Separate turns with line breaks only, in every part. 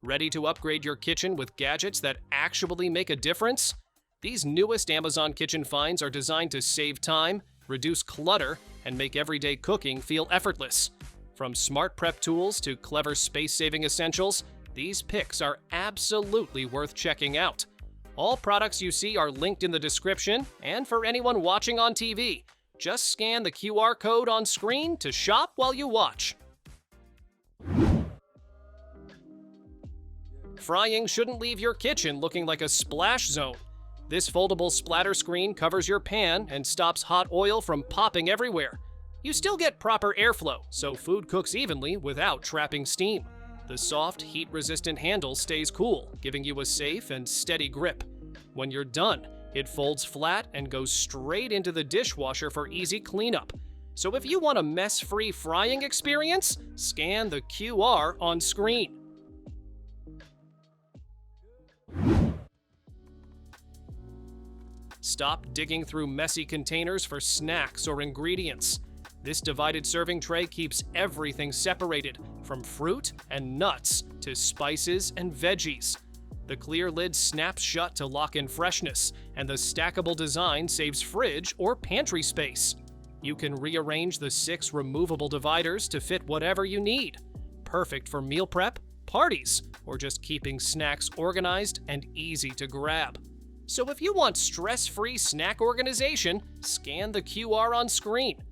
Ready to upgrade your kitchen with gadgets that actually make a difference? These newest Amazon kitchen finds are designed to save time, reduce clutter, and make everyday cooking feel effortless. From smart prep tools to clever space-saving essentials, these picks are absolutely worth checking out. All products you see are linked in the description, and for anyone watching on TV, just scan the QR code on screen to shop while you watch. Frying shouldn't leave your kitchen looking like a splash zone. This foldable splatter screen covers your pan and stops hot oil from popping everywhere. You still get proper airflow, so food cooks evenly without trapping steam. The soft, heat-resistant handle stays cool, giving you a safe and steady grip. When you're done, it folds flat and goes straight into the dishwasher for easy cleanup. So if you want a mess-free frying experience, scan the QR on screen. Stop digging through messy containers for snacks or ingredients. This divided serving tray keeps everything separated, from fruit and nuts to spices and veggies. The clear lid snaps shut to lock in freshness, and the stackable design saves fridge or pantry space. You can rearrange the 6 removable dividers to fit whatever you need. Perfect for meal prep, parties, or just keeping snacks organized and easy to grab. So if you want stress-free snack organization, scan the QR on screen.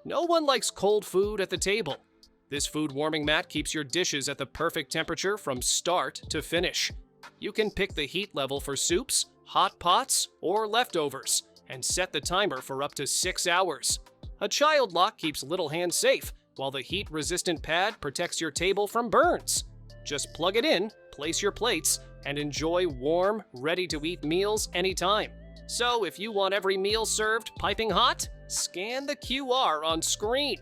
No one likes cold food at the table. This food warming mat keeps your dishes at the perfect temperature from start to finish. You can pick the heat level for soups, hot pots, or leftovers, and set the timer for up to 6 hours. A child lock keeps little hands safe, while the heat-resistant pad protects your table from burns. Just plug it in, place your plates, and enjoy warm, ready-to-eat meals anytime. So if you want every meal served piping hot, scan the QR on screen.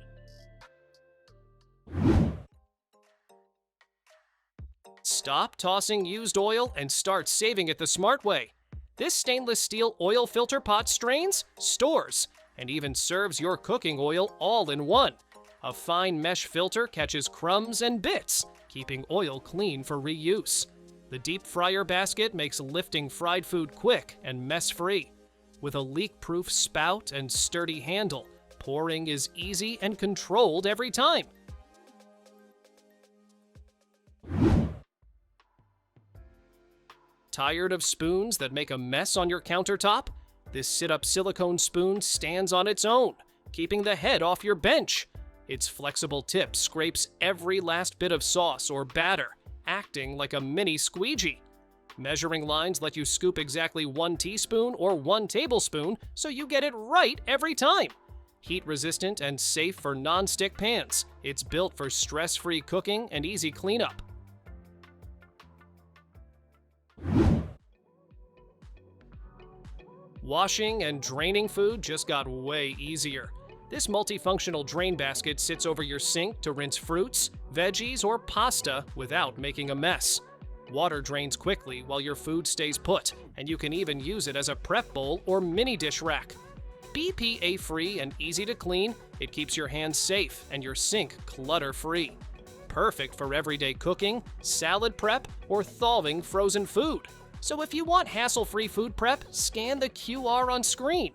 Stop tossing used oil and start saving it the smart way. This stainless steel oil filter pot strains, stores, and even serves your cooking oil all in one. A fine mesh filter catches crumbs and bits, keeping oil clean for reuse. The deep fryer basket makes lifting fried food quick and mess-free. With a leak-proof spout and sturdy handle, pouring is easy and controlled every time. Tired of spoons that make a mess on your countertop? This sit-up silicone spoon stands on its own, keeping the head off your bench. Its flexible tip scrapes every last bit of sauce or batter, acting like a mini squeegee. Measuring lines let you scoop exactly 1 teaspoon or 1 tablespoon, so you get it right every time. Heat-resistant and safe for non-stick pans, it's built for stress-free cooking and easy cleanup. Washing and draining food just got way easier. This multifunctional drain basket sits over your sink to rinse fruits, veggies, or pasta without making a mess. Water drains quickly while your food stays put, and you can even use it as a prep bowl or mini dish rack. BPA-free and easy to clean, it keeps your hands safe and your sink clutter-free. Perfect for everyday cooking, salad prep, or thawing frozen food. So if you want hassle-free food prep, scan the QR on screen.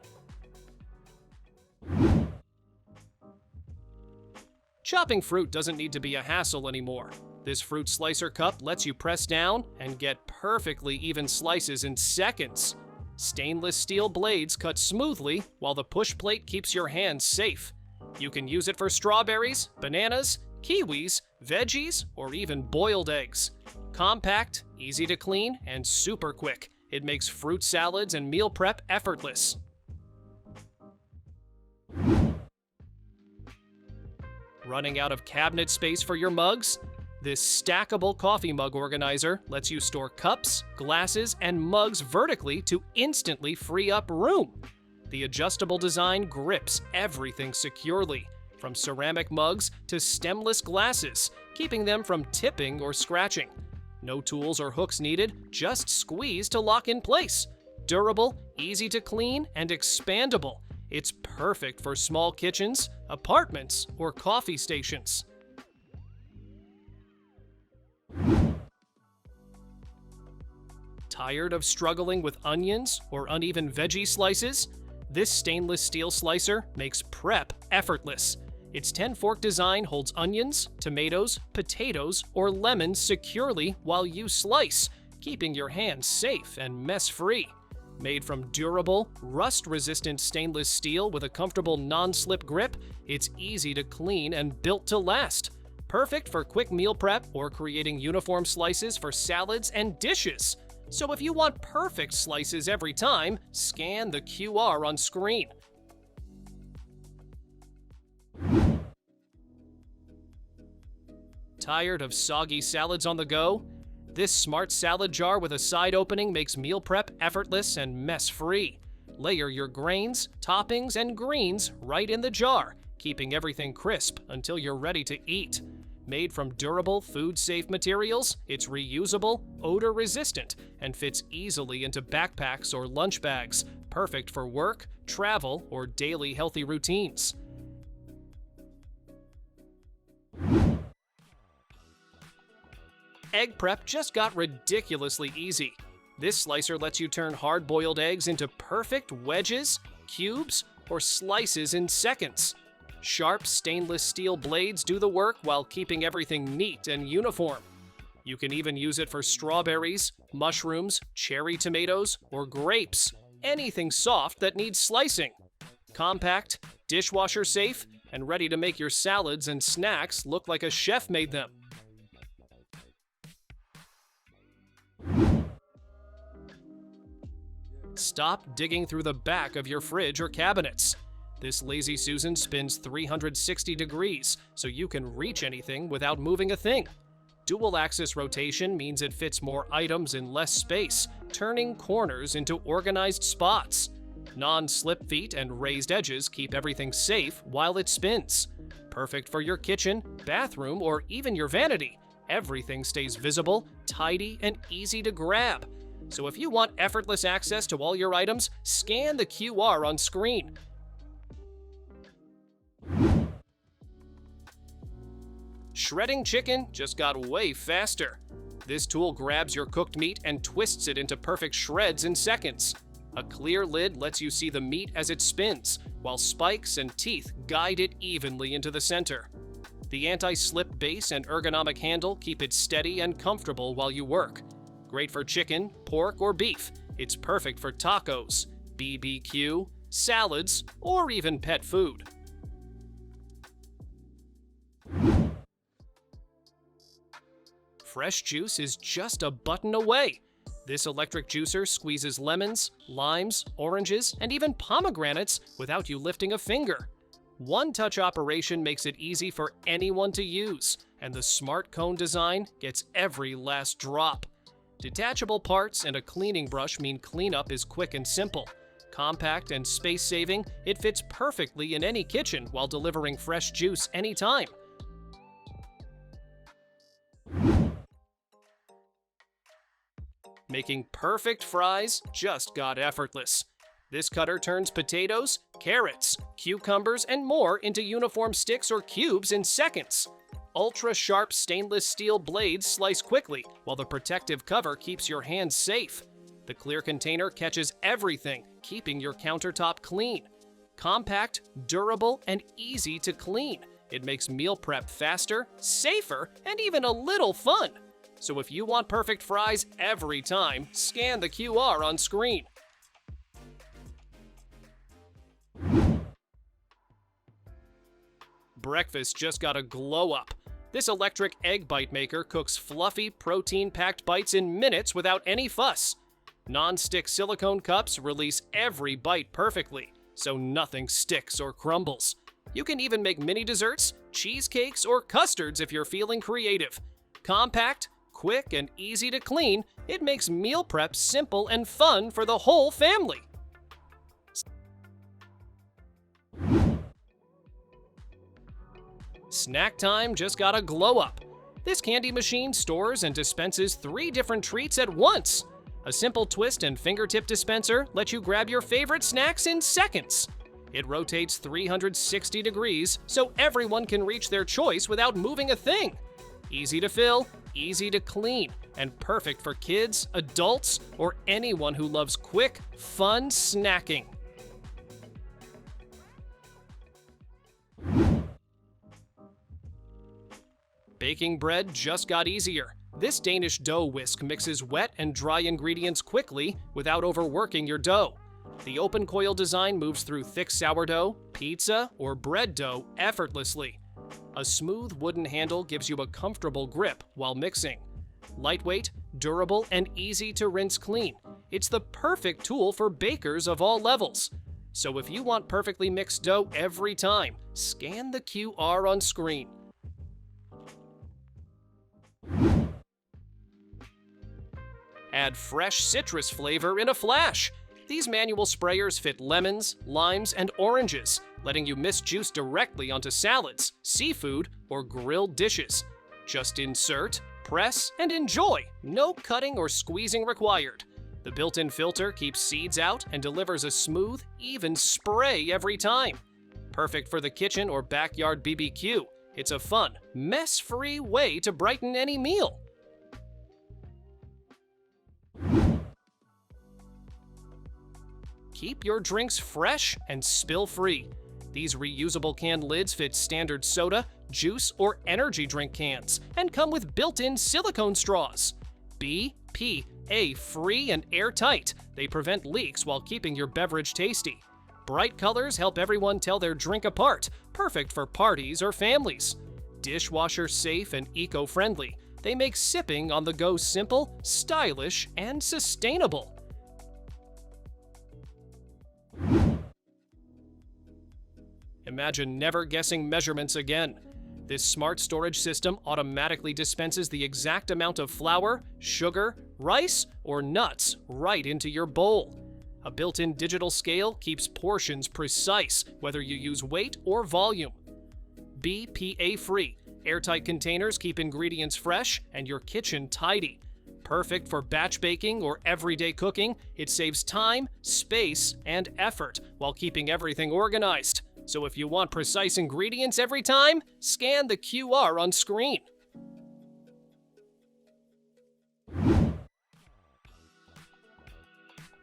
Chopping fruit doesn't need to be a hassle anymore. This fruit slicer cup lets you press down and get perfectly even slices in seconds. Stainless steel blades cut smoothly, while the push plate keeps your hands safe. You can use it for strawberries, bananas, kiwis, veggies, or even boiled eggs. Compact, easy to clean, and super quick. It makes fruit salads and meal prep effortless. Running out of cabinet space for your mugs? This stackable coffee mug organizer lets you store cups, glasses, and mugs vertically to instantly free up room. The adjustable design grips everything securely, from ceramic mugs to stemless glasses, keeping them from tipping or scratching. No tools or hooks needed, just squeeze to lock in place. Durable, easy to clean, and expandable. It's perfect for small kitchens, apartments, or coffee stations. Tired of struggling with onions or uneven veggie slices? This stainless steel slicer makes prep effortless. Its 10-fork design holds onions, tomatoes, potatoes, or lemons securely while you slice, keeping your hands safe and mess-free. Made from durable, rust-resistant stainless steel with a comfortable non-slip grip, it's easy to clean and built to last. Perfect for quick meal prep or creating uniform slices for salads and dishes. So if you want perfect slices every time, scan the QR on screen. Tired of soggy salads on the go? This smart salad jar with a side opening makes meal prep effortless and mess-free. Layer your grains, toppings, and greens right in the jar, keeping everything crisp until you're ready to eat. Made from durable, food-safe materials, it's reusable, odor-resistant, and fits easily into backpacks or lunch bags, perfect for work, travel, or daily healthy routines. Egg prep just got ridiculously easy. This slicer lets you turn hard-boiled eggs into perfect wedges, cubes, or slices in seconds. Sharp stainless steel blades do the work while keeping everything neat and uniform. You can even use it for strawberries, mushrooms, cherry tomatoes, or grapes, anything soft that needs slicing. Compact, dishwasher safe, and ready to make your salads and snacks look like a chef made them. Stop digging through the back of your fridge or cabinets. This Lazy Susan spins 360 degrees, so you can reach anything without moving a thing. Dual-axis rotation means it fits more items in less space, turning corners into organized spots. Non-slip feet and raised edges keep everything safe while it spins. Perfect for your kitchen, bathroom, or even your vanity. Everything stays visible, tidy, and easy to grab. So if you want effortless access to all your items, scan the QR on screen. Shredding chicken just got way faster. This tool grabs your cooked meat and twists it into perfect shreds in seconds. A clear lid lets you see the meat as it spins, while spikes and teeth guide it evenly into the center. The anti-slip base and ergonomic handle keep it steady and comfortable while you work. Great for chicken, pork, or beef. It's perfect for tacos, BBQ, salads, or even pet food. Fresh juice is just a button away. This electric juicer squeezes lemons, limes, oranges, and even pomegranates without you lifting a finger. One-touch operation makes it easy for anyone to use, and the smart cone design gets every last drop. Detachable parts and a cleaning brush mean cleanup is quick and simple. Compact and space-saving, it fits perfectly in any kitchen while delivering fresh juice anytime. Making perfect fries just got effortless. This cutter turns potatoes, carrots, cucumbers, and more into uniform sticks or cubes in seconds. Ultra-sharp stainless steel blades slice quickly, while the protective cover keeps your hands safe. The clear container catches everything, keeping your countertop clean. Compact, durable, and easy to clean. It makes meal prep faster, safer, and even a little fun. So if you want perfect fries every time, scan the QR on screen. Breakfast just got a glow up. This electric egg bite maker cooks fluffy, protein-packed bites in minutes without any fuss. Non-stick silicone cups release every bite perfectly, so nothing sticks or crumbles. You can even make mini desserts, cheesecakes, or custards if you're feeling creative. Compact, quick, and easy to clean, it makes meal prep simple and fun for the whole family. Snack time just got a glow up. This candy machine stores and dispenses 3 different treats at once. A simple twist and fingertip dispenser lets you grab your favorite snacks in seconds. It rotates 360 degrees so everyone can reach their choice without moving a thing. Easy to fill, easy to clean, and perfect for kids, adults, or anyone who loves quick, fun snacking. Baking bread just got easier. This Danish dough whisk mixes wet and dry ingredients quickly without overworking your dough. The open coil design moves through thick sourdough, pizza, or bread dough effortlessly. A smooth wooden handle gives you a comfortable grip while mixing. Lightweight, durable, and easy to rinse clean. It's the perfect tool for bakers of all levels. So if you want perfectly mixed dough every time, scan the QR on screen. Add fresh citrus flavor in a flash. These manual sprayers fit lemons, limes, and oranges, letting you mist juice directly onto salads, seafood, or grilled dishes. Just insert, press, and enjoy. No cutting or squeezing required. The built-in filter keeps seeds out and delivers a smooth, even spray every time. Perfect for the kitchen or backyard BBQ. It's a fun, mess-free way to brighten any meal. Keep your drinks fresh and spill-free. These reusable can lids fit standard soda, juice, or energy drink cans and come with built-in silicone straws. BPA-free and airtight. They prevent leaks while keeping your beverage tasty. Bright colors help everyone tell their drink apart, perfect for parties or families. Dishwasher safe and eco-friendly. They make sipping on the go simple, stylish, and sustainable. Imagine never guessing measurements again. This smart storage system automatically dispenses the exact amount of flour, sugar, rice, or nuts right into your bowl. A built-in digital scale keeps portions precise, whether you use weight or volume. BPA-free, airtight containers keep ingredients fresh and your kitchen tidy. Perfect for batch baking or everyday cooking, it saves time, space, and effort while keeping everything organized. So if you want precise ingredients every time, scan the QR on screen.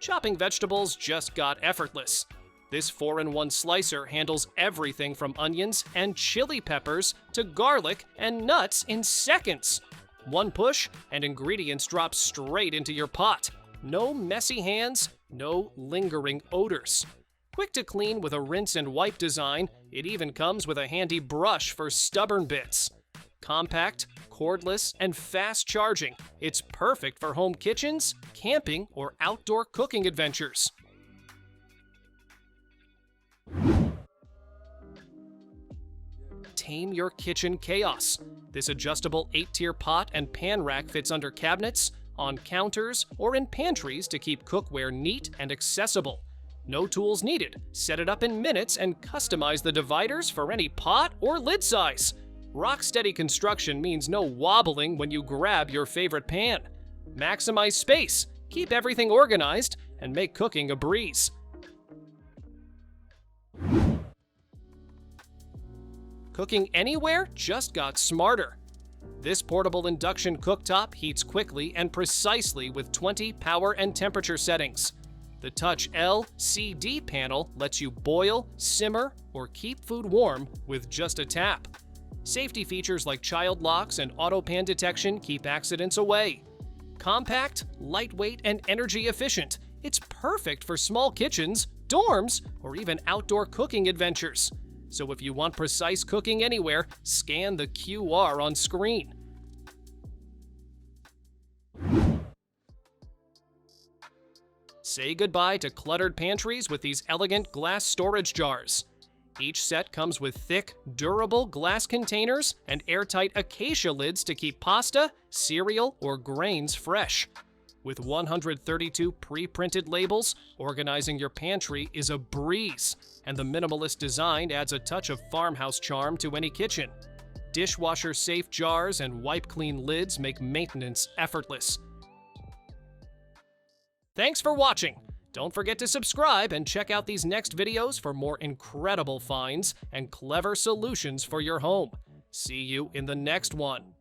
Chopping vegetables just got effortless. This 4-in-1 slicer handles everything from onions and chili peppers to garlic and nuts in seconds. One push and ingredients drop straight into your pot. No messy hands, no lingering odors. Quick to clean with a rinse and wipe design, it even comes with a handy brush for stubborn bits. Compact, cordless, and fast charging, it's perfect for home kitchens, camping, or outdoor cooking adventures. Tame your kitchen chaos. This adjustable 8-tier pot and pan rack fits under cabinets, on counters, or in pantries to keep cookware neat and accessible. No tools needed. Set it up in minutes and customize the dividers for any pot or lid size. Rock-steady construction means no wobbling when you grab your favorite pan. Maximize space, keep everything organized, and make cooking a breeze. Cooking anywhere just got smarter. This portable induction cooktop heats quickly and precisely with 20 power and temperature settings. The Touch LCD panel lets you boil, simmer, or keep food warm with just a tap. Safety features like child locks and auto pan detection keep accidents away. Compact, lightweight, and energy efficient, it's perfect for small kitchens, dorms, or even outdoor cooking adventures. So if you want precise cooking anywhere, scan the QR on screen. Say goodbye to cluttered pantries with these elegant glass storage jars. Each set comes with thick, durable glass containers and airtight acacia lids to keep pasta, cereal, or grains fresh. With 132 pre-printed labels, organizing your pantry is a breeze, and the minimalist design adds a touch of farmhouse charm to any kitchen. Dishwasher-safe jars and wipe-clean lids make maintenance effortless. Thanks for watching! Don't forget to subscribe and check out these next videos for more incredible finds and clever solutions for your home. See you in the next one.